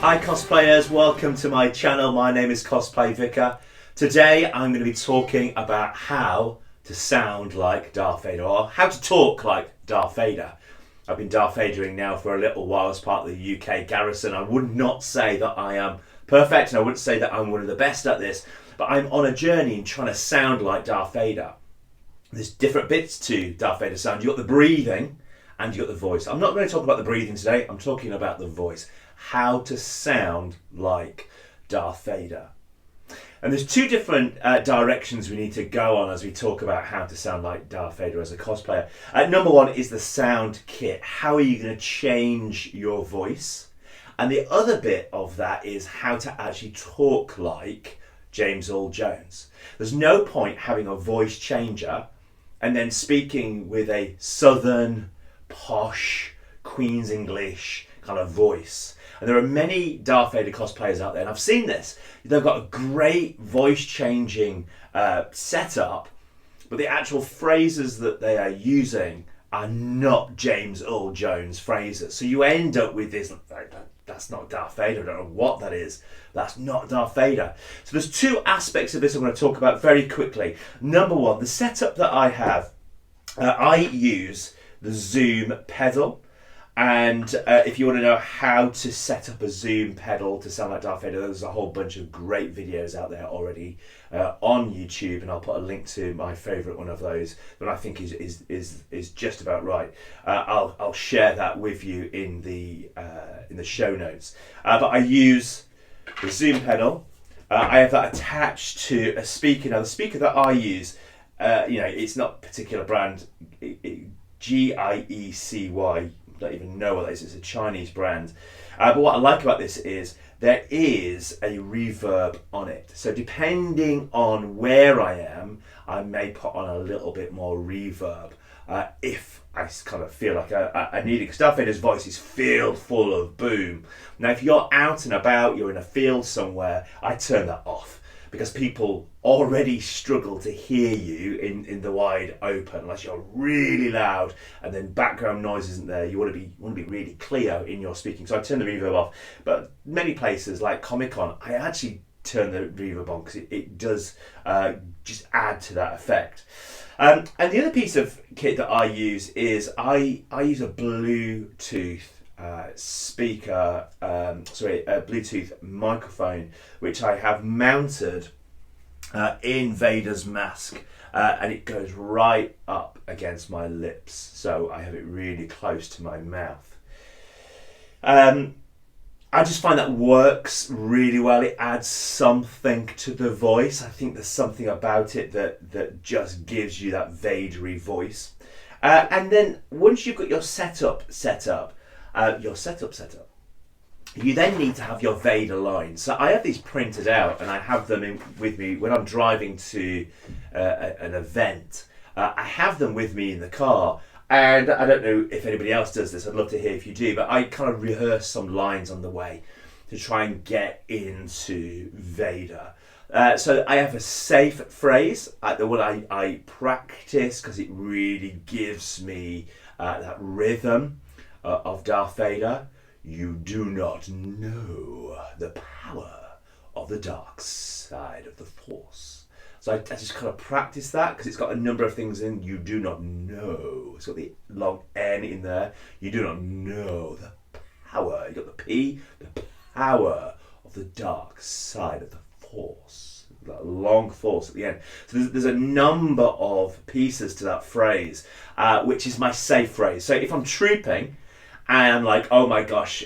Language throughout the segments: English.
Hi cosplayers, welcome to my channel. My name is Cosplay Vicar. Today I'm going to be talking about how to sound like Darth Vader, or how to talk like Darth Vader. I've been Darth Vadering now for a little while as part of the UK garrison. I would not say that I am perfect, and I wouldn't say that I'm one of the best at this, but I'm on a journey in trying to sound like Darth Vader. There's different bits to Darth Vader sound. You've got the breathing and you've got the voice. I'm not going to talk about the breathing today, I'm talking about the voice. How to sound like Darth Vader. And there's two different directions we need to go on as we talk about how to sound like Darth Vader as a cosplayer. Number one is the sound kit. How are you going to change your voice? And the other bit of that is how to actually talk like James Earl Jones. There's no point having a voice changer and then speaking with a southern, posh, Queen's English kind of voice. And there are many Darth Vader cosplayers out there, and I've seen this. They've got a great voice-changing setup, but the actual phrases that they are using are not James Earl Jones phrases. So you end up with this, that's not Darth Vader, I don't know what that is. That's not Darth Vader. So there's two aspects of this I'm going to talk about very quickly. Number one, the setup that I have, I use the Zoom pedal. And if you want to know how to set up a Zoom pedal to sound like Darth Vader, there's a whole bunch of great videos out there already on YouTube, and I'll put a link to my favourite one of those that I think is just about right. I'll share that with you in the show notes. But I use the Zoom pedal. I have that attached to a speaker. Now the speaker that I use, it's not a particular brand. GIECY. Don't even know what that is. It's a Chinese brand. But what I like about this is there is a reverb on it. So depending on where I am, I may put on a little bit more reverb if I kind of feel like I need it. Because Darth Vader's voice is filled full of boom. Now if you're out and about, you're in a field somewhere, I turn that off. Because people already struggle to hear you in the wide open unless you're really loud and then background noise isn't there. You want to be really clear in your speaking. So I turn the reverb off. But many places like Comic-Con, I actually turn the reverb on because it does just add to that effect. And the other piece of kit that I use is I use a Bluetooth speaker, a Bluetooth microphone, which I have mounted in Vader's mask, and it goes right up against my lips, so I have it really close to my mouth. I just find that works really well. It adds something to the voice. I think there's something about it that just gives you that Vadery voice. And then once you've got your setup set up, you then need to have your Vader lines. So I have these printed out and I have them with me when I'm driving to an event. I have them with me in the car, and I don't know if anybody else does this. I'd love to hear if you do, but I kind of rehearse some lines on the way to try and get into Vader. So I have a safe phrase, the one I practice because it really gives me that rhythm of Darth Vader. You do not know the power of the dark side of the Force. So I just kind of practice that because it's got a number of things in. You do not know. It's got the long N in there. You do not know the power. You got the P, the power of the dark side of the Force. That long Force at the end. So there's a number of pieces to that phrase, which is my safe phrase. So if I'm trooping, and I'm like, oh my gosh,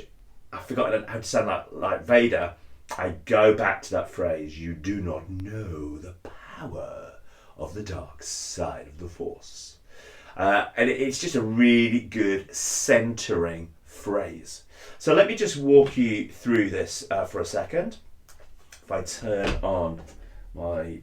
I've forgotten how to sound like Vader, I go back to that phrase, you do not know the power of the dark side of the Force. And it's just a really good centering phrase. So let me just walk you through this for a second. If I turn on my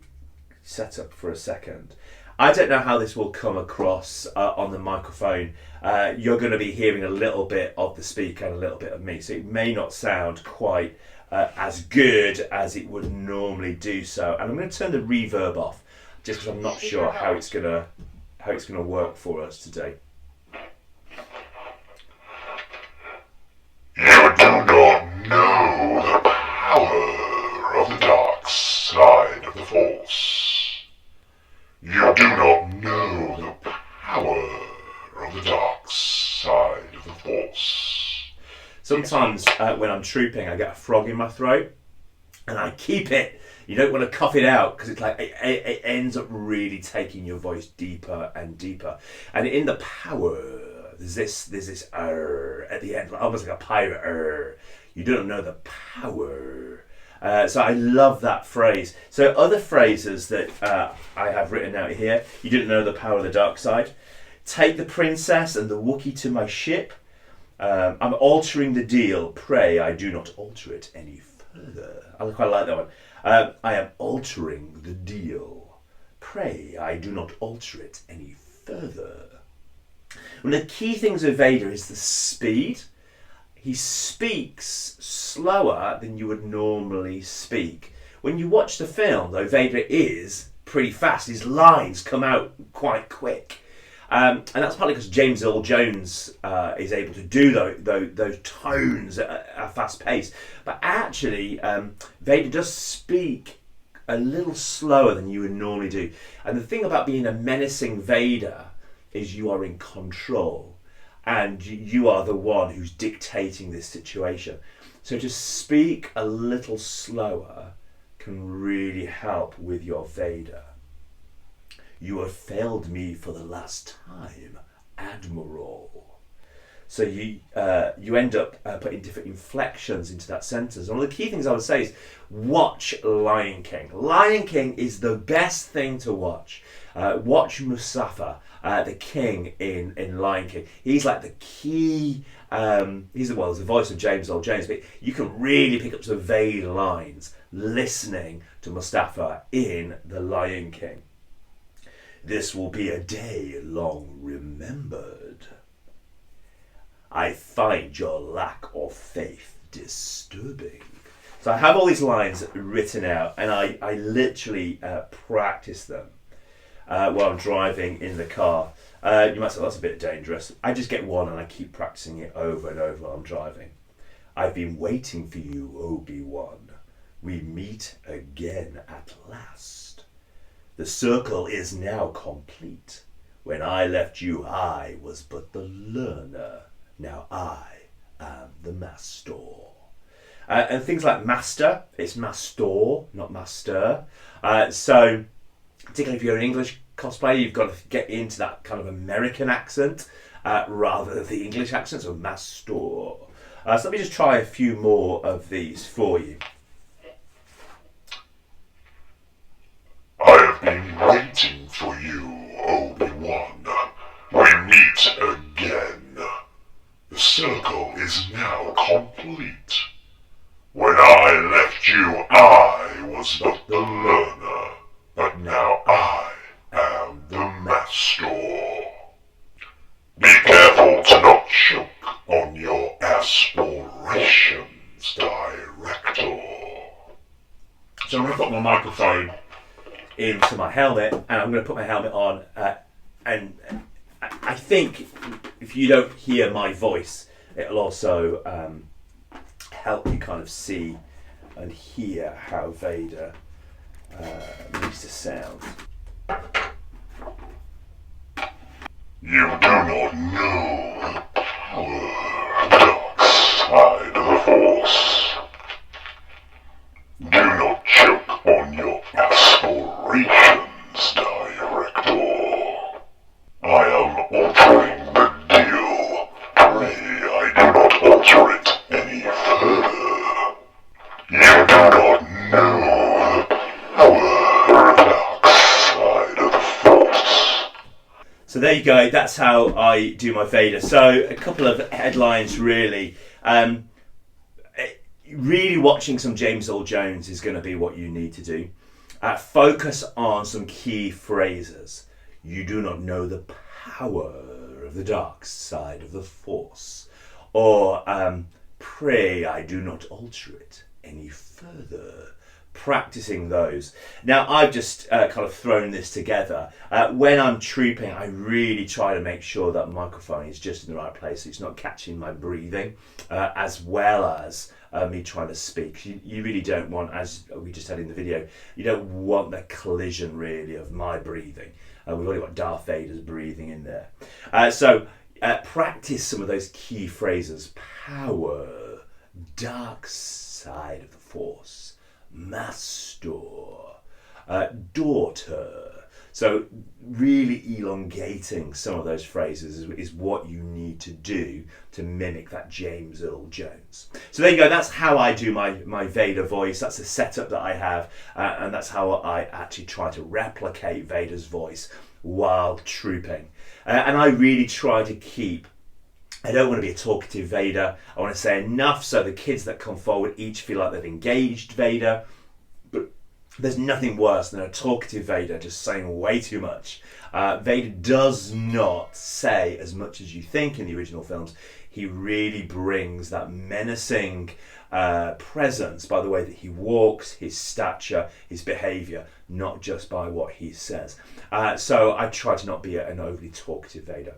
setup for a second. I don't know how this will come across on the microphone. You're going to be hearing a little bit of the speaker and a little bit of me, so it may not sound quite as good as it would normally do so. And I'm going to turn the reverb off, just because I'm not sure how it's going to work for us today. You do not know power of the dark side of the Force. Sometimes when I'm trooping, I get a frog in my throat, and I keep it. You don't want to cough it out because it's like it ends up really taking your voice deeper and deeper. And in the power, there's this at the end, almost like a pirate. You don't know the power. So I love that phrase. So other phrases that I have written out here. You didn't know the power of the dark side. Take the princess and the Wookiee to my ship. I'm altering the deal. Pray I do not alter it any further. I quite like that one. I am altering the deal. Pray I do not alter it any further. One of the key things with Vader is the speed. He speaks slower than you would normally speak. When you watch the film, though, Vader is pretty fast. His lines come out quite quick. And that's partly because James Earl Jones is able to do those tones at a fast pace. But actually, Vader does speak a little slower than you would normally do. And the thing about being a menacing Vader is you are in control. And you are the one who's dictating this situation. So to speak a little slower can really help with your Vader. You have failed me for the last time, Admiral. So you end up putting different inflections into that sentence. One of the key things I would say is watch Lion King. Lion King is the best thing to watch. Watch Mustafa, the king in Lion King. He's like the key. He's the voice of James Earl Jones, but you can really pick up some Vader lines listening to Mustafa in The Lion King. This will be a day long remembered. I find your lack of faith disturbing. So I have all these lines written out, and I literally practice them while I'm driving in the car. You might say, that's a bit dangerous. I just get one and I keep practicing it over and over while I'm driving. I've been waiting for you, Obi-Wan. We meet again at last. The circle is now complete. When I left you, I was but the learner. Now I am the master. And things like master, it's master, not master. So, particularly if you're an English cosplayer, you've got to get into that kind of American accent rather than the English accent, so master. So let me just try a few more of these for you. I have been waiting for you, Obi-Wan. We meet again. The circle is now complete. When I left you, I was but the learner, but now I am the master. Be careful to not choke on your aspirations, Director. So I'm going to put my microphone into my helmet, and I'm going to put my helmet on, and I think if you don't hear my voice, it'll also help you kind of see and hear how Vader needs to sound. You do not know the power of the dark side of the Force. Do not choke on your aspirations, Director. I am altering the deal. Pray I do not alter it any further. You do not know the power of the dark side of the Force. So there you go, that's how I do my Vader. So a couple of headlines really. Really watching some James Earl Jones is going to be what you need to do. Focus on some key phrases. You do not know the power of the dark side of the Force. Or pray I do not alter it any further. Practicing those. Now I've just kind of thrown this together. When I'm trooping, I really try to make sure that microphone is just in the right place so it's not catching my breathing, as well as me trying to speak. You really don't want, as we just had in the video, you don't want the collision really of my breathing We've already got Darth Vader's breathing in there. So practice some of those key phrases. Power, dark side of the Force, master, daughter. So really elongating some of those phrases is what you need to do to mimic that James Earl Jones. So there you go, that's how I do my Vader voice. That's the setup that I have, and that's how I actually try to replicate Vader's voice while trooping. And I really try to keep, I don't want to be a talkative Vader. I want to say enough so the kids that come forward each feel like they've engaged Vader. But there's nothing worse than a talkative Vader just saying way too much. Vader does not say as much as you think in the original films. He really brings that menacing presence by the way that he walks, his stature, his behaviour, not just by what he says. So I try to not be an overly talkative Vader.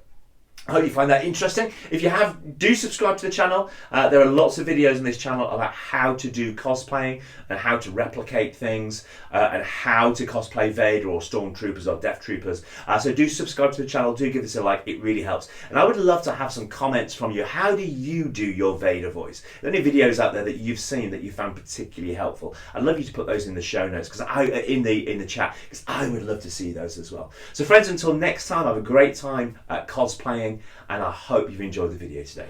I hope you find that interesting. If you have, do subscribe to the channel. There are lots of videos on this channel about how to do cosplaying and how to replicate things and how to cosplay Vader or Stormtroopers or Death Troopers. So do subscribe to the channel, do give this a like, it really helps. And I would love to have some comments from you. How do you do your Vader voice? Are there any videos out there that you've seen that you found particularly helpful? I'd love you to put those in the show notes, because in the chat, because I would love to see those as well. So friends, until next time, have a great time cosplaying, and I hope you've enjoyed the video today.